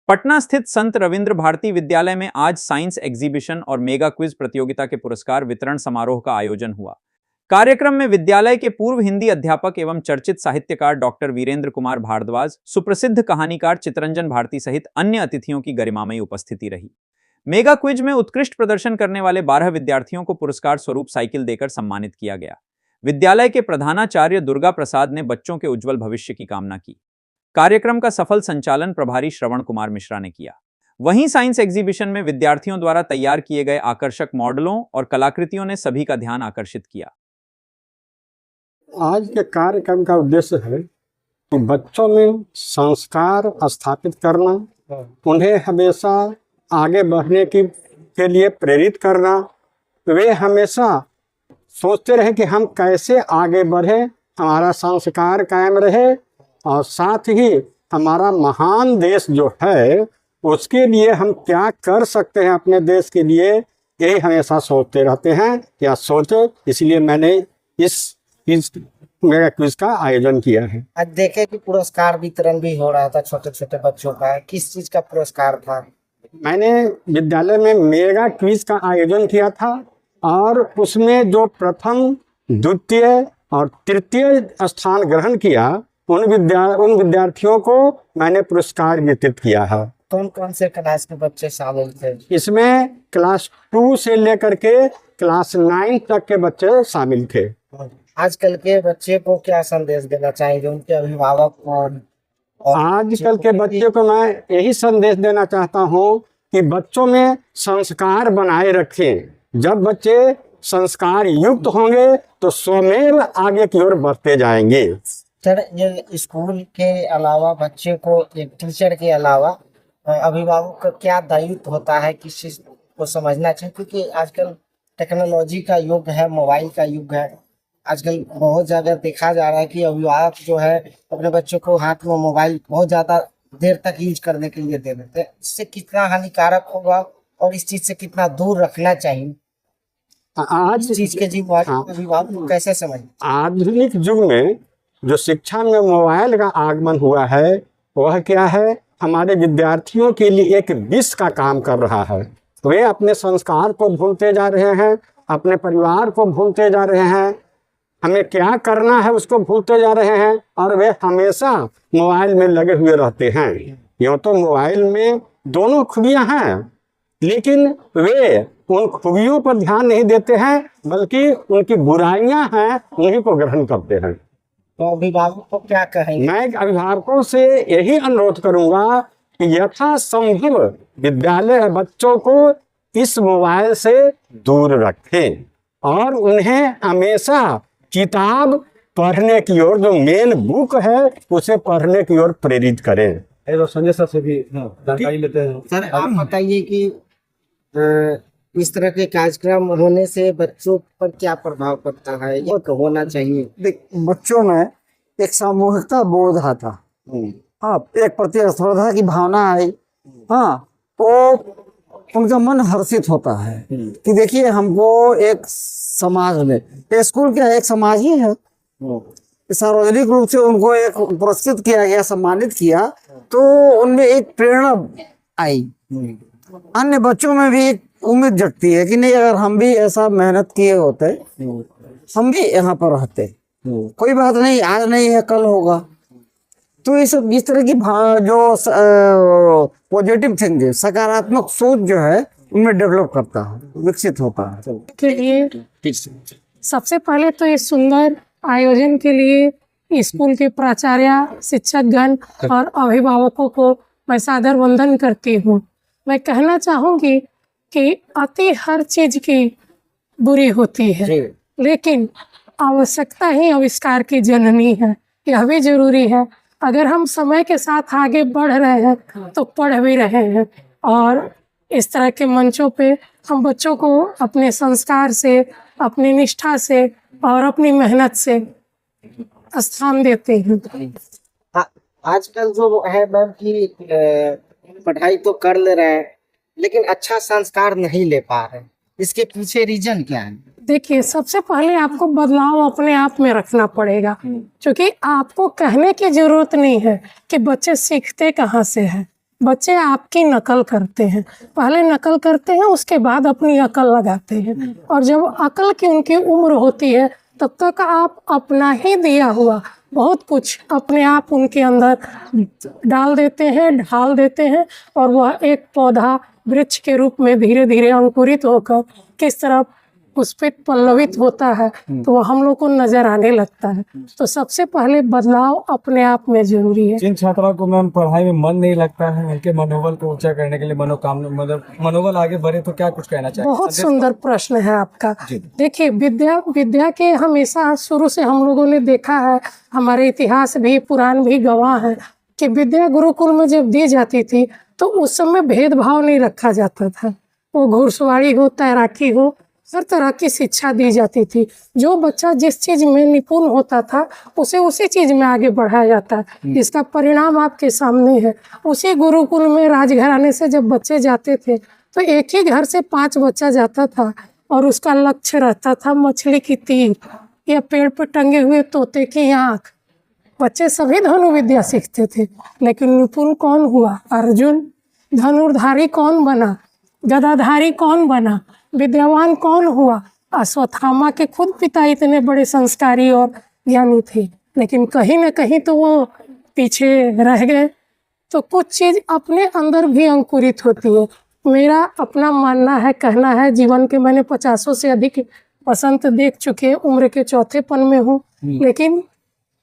पटना स्थित संत रविंद्र भारती विद्यालय में आज साइंस एग्जीबिशन और मेगा क्विज प्रतियोगिता के पुरस्कार वितरण समारोह का आयोजन हुआ। कार्यक्रम में विद्यालय के पूर्व हिंदी अध्यापक एवं चर्चित साहित्यकार डॉक्टर वीरेंद्र कुमार भारद्वाज, सुप्रसिद्ध कहानीकार चितरंजन भारती सहित अन्य अतिथियों की गरिमामयी उपस्थिति रही। मेगा क्विज में उत्कृष्ट प्रदर्शन करने वाले 12 विद्यार्थियों को पुरस्कार स्वरूप साइकिल देकर सम्मानित किया गया। विद्यालय के प्रधानाचार्य दुर्गा प्रसाद ने बच्चों के उज्जवल भविष्य की कामना की। कार्यक्रम का सफल संचालन प्रभारी श्रवण कुमार मिश्रा ने किया। वहीं साइंस एग्जीबिशन में विद्यार्थियों द्वारा तैयार किए गए आकर्षक मॉडलों और कलाकृतियों ने सभी का ध्यान आकर्षित किया। आज के कार्यक्रम का उद्देश्य है कि बच्चों में संस्कार स्थापित करना, उन्हें हमेशा आगे बढ़ने के लिए प्रेरित करना। वे हमेशा सोचते रहे कि हम कैसे आगे बढ़े, हमारा संस्कार कायम रहे और साथ ही हमारा महान देश जो है उसके लिए हम क्या कर सकते हैं अपने देश के लिए, यही हमेशा सोचते रहते हैं या सोचे। इसलिए मैंने इस मेगा क्विज का आयोजन किया है। आज देखे कि पुरस्कार वितरण भी हो रहा था छोटे छोटे बच्चों का, किस चीज का पुरस्कार था? मैंने विद्यालय में मेगा क्विज का आयोजन किया था और उसमें जो प्रथम, द्वितीय और तृतीय स्थान ग्रहण किया उन विद्यार्थियों को मैंने पुरस्कार वितरित किया है। कौन कौन से क्लास के बच्चे शामिल थे? इसमें क्लास 2 से लेकर के क्लास 9 तक के बच्चे शामिल थे। आजकल के बच्चे को क्या संदेश देना चाहेंगे, उनके अभिभावक को? आजकल के बच्चे को मैं यही संदेश देना चाहता हूँ कि बच्चों में संस्कार बनाए रखें। जब बच्चे संस्कार युक्त होंगे तो स्वमेव आगे की ओर बढ़ते जाएंगे। सर, ये स्कूल के अलावा बच्चे को एक टीचर के अलावा अभिभावक का क्या दायित्व होता है, किस चीज को समझना चाहिए? क्योंकि आजकल टेक्नोलॉजी का युग है, मोबाइल का युग है। आजकल बहुत ज़्यादा देखा जा रहा है कि अभिभावक जो है अपने बच्चों को हाथ में मोबाइल बहुत ज़्यादा देर तक यूज करने के लिए दे देते हैं। इससे कितना हानिकारक होगा और इस चीज़ से कितना दूर रखना चाहिए? आज चीज के अभिभावक को कैसे समझ? आधुनिक युग में जो शिक्षा में मोबाइल का आगमन हुआ है वह क्या है, हमारे विद्यार्थियों के लिए एक विष का काम कर रहा है। वे अपने संस्कार को भूलते जा रहे हैं, अपने परिवार को भूलते जा रहे हैं, हमें क्या करना है उसको भूलते जा रहे हैं और वे हमेशा मोबाइल में लगे हुए रहते हैं। यूँ तो मोबाइल में दोनों खूबियाँ हैं, लेकिन वे उन खूबियों पर ध्यान नहीं देते हैं, बल्कि उनकी बुराइयां हैं उन्हीं को ग्रहण करते हैं। तो अभिभावक को क्या कहेंगे? मैं अभिभावकों से यही अनुरोध करूंगा कि यथासंभव विद्यालय बच्चों को इस मोबाइल से दूर रखें और उन्हें हमेशा किताब पढ़ने की ओर, जो मेन बुक है उसे पढ़ने की ओर प्रेरित करें। संजय सर से भी जानकारी लेते हैं। सर, आप बताइए कि इस तरह के कार्यक्रम होने से बच्चों पर क्या प्रभाव पड़ता है, ये तो होना चाहिए? देख, बच्चों में एक सामूहिकता बोध आता, हाँ, एक प्रतिस्पर्धा की भावना आई, हाँ, तो उनका मन हर्षित होता है कि देखिए हमको एक समाज में, स्कूल क्या है, एक समाज ही है। सार्वजनिक रूप से उनको एक पुरस्कृत किया गया, सम्मानित किया, तो उनमें एक प्रेरणा आई। अन्य बच्चों में भी एक उम्मीद जगती है कि नहीं, अगर हम भी ऐसा मेहनत किए होते, हम भी यहाँ पर रहते, कोई बात नहीं, आज नहीं है कल होगा। तो इस तरह की जो पॉजिटिव थिंकिंग, सकारात्मक सोच जो है उनमें डेवलप करता है, विकसित होता है। के लिए सबसे पहले तो इस सुंदर आयोजन के लिए स्कूल के प्राचार्य, शिक्षकगण और अभिभावकों को मैं सादर वंदन करती हूँ। मैं कहना चाहूँगी कि अति हर चीज की बुरी होती है, लेकिन आवश्यकता ही आविष्कार की जननी है। यह भी जरूरी है। अगर हम समय के साथ आगे बढ़ रहे हैं तो पढ़ भी रहे हैं, और इस तरह के मंचों पे हम बच्चों को अपने संस्कार से, अपनी निष्ठा से और अपनी मेहनत से स्थान देते हैं। आजकल जो है मैम की पढ़ाई तो कर ले रहे हैं लेकिन अच्छा संस्कार नहीं ले पा रहे, इसके पीछे रीजन क्या है? देखिए, सबसे पहले आपको बदलाव अपने आप में रखना पड़ेगा, क्योंकि आपको कहने की जरूरत नहीं है कि बच्चे सीखते कहाँ से हैं। बच्चे आपकी नकल करते हैं, पहले नकल करते हैं, उसके बाद अपनी अकल लगाते हैं। और जब अकल की उनकी उम्र होती है तब तक आप अपना ही दिया हुआ बहुत कुछ अपने आप उनके अंदर डाल देते हैं, ढाल देते हैं, और वह एक पौधा वृक्ष के रूप में धीरे धीरे अंकुरित होकर किस तरह पुष्पित पल्लवित होता है तो वो हम लोग को नजर आने लगता है। तो सबसे पहले बदलाव अपने आप में जरूरी है। जिन छात्रों को मैम पढ़ाई में मन नहीं लगता है, उनके मनोबल को ऊंचा करने के लिए मनोकामना मतलब मनोबल आगे बढ़े, तो क्या कुछ कहना चाहिए? बहुत सुंदर प्रश्न है आपका। देखिए, विद्या के हमेशा शुरू से हम लोगों ने देखा है, हमारे इतिहास भी पुराण भी गवाह है कि विद्या गुरुकुल में जब दी जाती थी तो उस समय भेदभाव नहीं रखा जाता था। वो घुड़सवारी हो, तैराकी हो, हर तरह की शिक्षा दी जाती थी। जो बच्चा जिस चीज में निपुण होता था उसे उसी चीज में आगे बढ़ाया जाता है। इसका परिणाम आपके सामने है। उसी गुरुकुल में राजघराने से जब बच्चे जाते थे तो एक ही घर से 5 बच्चा जाता था और उसका लक्ष्य रहता था मछली की तीर या पेड़ पर टंगे हुए तोते की आंख। बच्चे सभी धनुर्विद्या सीखते थे, लेकिन निपुण कौन हुआ? अर्जुन। धनुर्धारी कौन बना? गदाधारी कौन बना? विद्यावान कौन हुआ? अश्वत्थामा के खुद पिता इतने बड़े संस्कारी और ज्ञानी थे, लेकिन कहीं न कहीं तो वो पीछे रह गए। तो कुछ चीज अपने अंदर भी अंकुरित होती है। मेरा अपना मानना है, कहना है, जीवन के मैंने 50 से अधिक वसंत देख चुके, उम्र के चौथेपन में हूँ, लेकिन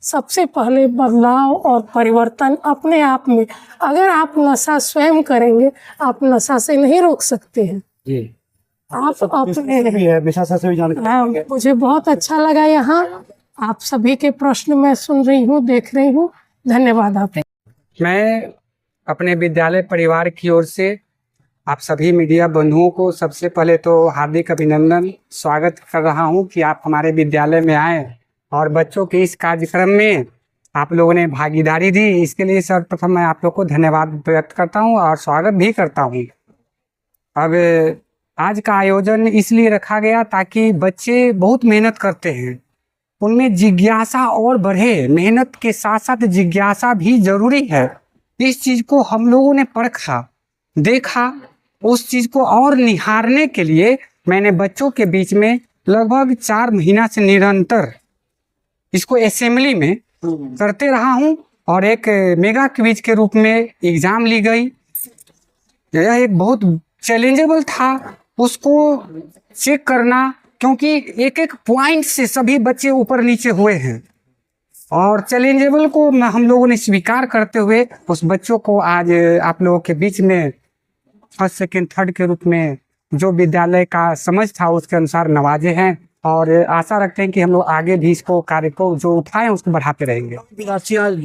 सबसे पहले बदलाव और परिवर्तन अपने आप में। अगर आप नशा स्वयं करेंगे, आप नशा से नहीं रोक सकते हैं। जी, आप अपने भी है विशाखा से भी जानकारी। हाँ, मुझे बहुत अच्छा लगा यहाँ आप सभी के प्रश्न मैं सुन रही हूँ, देख रही हूँ। धन्यवाद आप। मैं अपने विद्यालय परिवार की ओर से आप सभी मीडिया बंधुओं को सबसे पहले तो हार्दिक अभिनंदन, स्वागत कर रहा हूँ कि आप हमारे विद्यालय में आए और बच्चों के इस कार्यक्रम में आप लोगों ने भागीदारी दी। इसके लिए सर्वप्रथम मैं आप लोग को धन्यवाद व्यक्त करता हूँ और स्वागत भी करता हूँ। अब आज का आयोजन इसलिए रखा गया ताकि बच्चे बहुत मेहनत करते हैं, उनमें जिज्ञासा और बढ़े। मेहनत के साथ साथ जिज्ञासा भी जरूरी है। इस चीज़ को हम लोगों ने परखा, देखा, उस चीज़ को और निहारने के लिए मैंने बच्चों के बीच में लगभग 4 महीना से निरंतर इसको असेंबली में करते रहा हूँ और एक मेगा क्विज के रूप में एग्ज़ाम ली गई। यह एक बहुत चैलेंजेबल था उसको चेक करना, क्योंकि एक एक पॉइंट से सभी बच्चे ऊपर नीचे हुए हैं और चैलेंजेबल को हम लोगों ने स्वीकार करते हुए उस बच्चों को आज आप लोगों के बीच में फर्स्ट सेकंड थर्ड के रूप में जो विद्यालय का समझ था उसके अनुसार नवाजे हैं और आशा रखते हैं कि हम लोग आगे भी इसको कार्य को जो उठाए उसको बढ़ाते रहेंगे। विद्यार्थी आज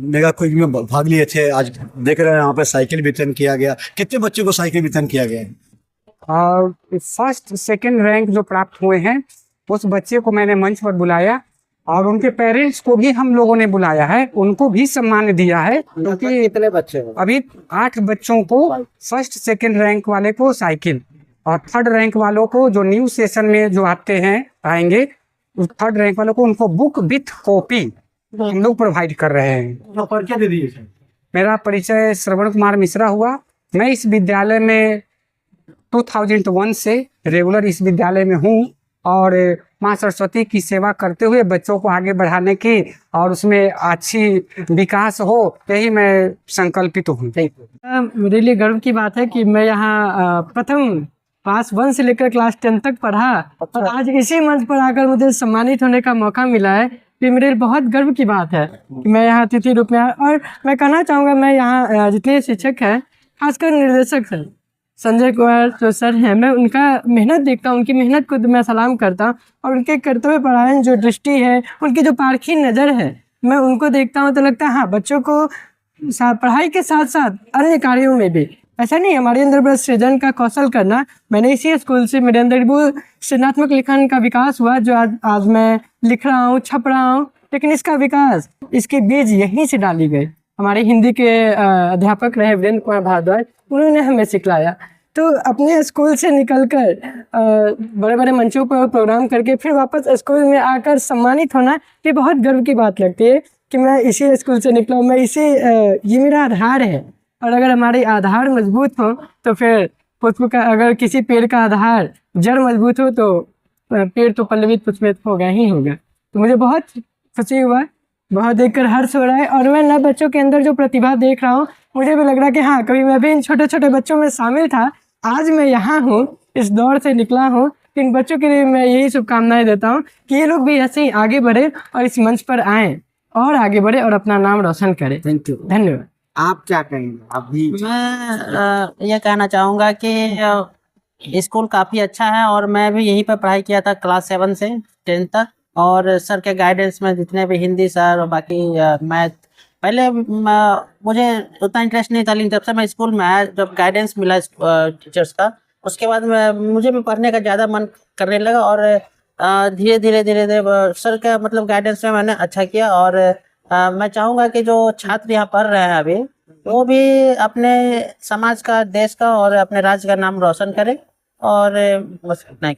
मेगा क्विज में भाग लिए थे, आज देख रहे हैं यहाँ पे साइकिल वितरण किया गया। कितने बच्चों को साइकिल वितरण किया गया है? और फर्स्ट सेकंड रैंक जो प्राप्त हुए हैं उस बच्चे को मैंने मंच पर बुलाया और उनके पेरेंट्स को भी हम लोगों ने बुलाया है, उनको भी सम्मान दिया है। क्योंकि कितने बच्चे हैं? अभी 8 बच्चों को फर्स्ट सेकंड रैंक वाले को साइकिल और थर्ड रैंक वालों को जो न्यू सेशन में जो आएंगे उस थर्ड रैंक वालों को उनको बुक विथ कॉपी हम लोग प्रोवाइड कर रहे हैं। क्या दे दिए? मेरा परिचय श्रवण कुमार मिश्रा हुआ। मैं इस विद्यालय में 2001 से रेगुलर इस विद्यालय में हूँ और माँ सरस्वती की सेवा करते हुए बच्चों को आगे बढ़ाने की और उसमें अच्छी विकास हो, यही मैं संकल्पित हूँ। मेरे लिए गर्व की बात है कि मैं यहाँ प्रथम क्लास 1 से लेकर क्लास 10 तक पढ़ा और आज इसी मंच पर आकर मुझे सम्मानित होने का मौका मिला है। ये मेरे लिए बहुत गर्व की बात है कि मैं यहाँ अतिथि रूप में आया। और मैं कहना चाहूँगा, मैं यहाँ जितने शिक्षक हैं, खासकर निर्देशक हैं संजय कुमार जो सर हैं, मैं उनका मेहनत देखता हूँ, उनकी मेहनत को मैं सलाम करता हूँ और उनके कर्तव्य परायण जो दृष्टि है, उनकी जो पारखी नज़र है, मैं उनको देखता हूँ तो लगता है हाँ, बच्चों को पढ़ाई के साथ साथ अन्य कार्यों में भी ऐसा नहीं, हमारे अंदर बस सृजन का कौशल करना। मैंने इसी स्कूल से मेरे अंदर वो सृजनात्मक लेखन का विकास हुआ जो आज मैं लिख रहा हूँ, छप रहा हूँ, लेकिन इसका विकास, इसके बीज यहीं से डाली गई। हमारे हिंदी के अध्यापक रहे वीरेंद्र कुमार भारद्वाज, उन्होंने हमें सिखलाया। तो अपने स्कूल से निकलकर बड़े बड़े मंचों पर प्रोग्राम करके फिर वापस स्कूल में आकर सम्मानित होना, ये बहुत गर्व की बात लगती है कि मैं इसी स्कूल से निकला हूँ, मैं इसी ये मेरा आधार है। और अगर हमारी आधार मजबूत हो तो फिर पुष्प का, अगर किसी पेड़ का आधार जड़ मजबूत हो तो पेड़ तो पल्लवित पुष्पित होगा ही होगा। तो मुझे बहुत खुशी हुआ, बहुत देखकर हर्ष हो रहा है। और मैं नए बच्चों के अंदर जो प्रतिभा देख रहा हूँ, मुझे भी लग रहा है कि हाँ, कभी मैं भी इन छोटे छोटे बच्चों में शामिल था, आज मैं यहाँ हूँ, इस दौर से निकला हूँ। इन बच्चों के लिए मैं यही शुभकामनाएं देता हूँ कि ये लोग भी ऐसे ही आगे बढ़े और इस मंच पर आएँ और आगे बढ़े और अपना नाम रोशन करें। Thank you. धन्यवाद। आप क्या कहेंगे? आप भी मैं ये कहना चाहूँगा कि स्कूल काफ़ी अच्छा है और मैं भी यहीं पर पढ़ाई किया था क्लास 7 से 10 तक। और सर के गाइडेंस में जितने भी हिंदी सर और बाकी मैथ, पहले मुझे उतना इंटरेस्ट नहीं था, लेकिन जब से मैं स्कूल में आया, जब गाइडेंस मिला टीचर्स का, उसके बाद मुझे भी पढ़ने का ज़्यादा मन करने लगा। और धीरे धीरे सर का मतलब गाइडेंस में मैंने अच्छा किया। और मैं चाहूँगा कि जो छात्र यहाँ पढ़ रहे हैं अभी, वो भी अपने समाज का, देश का और अपने राज्य का नाम रोशन करें। और बस इतना ही।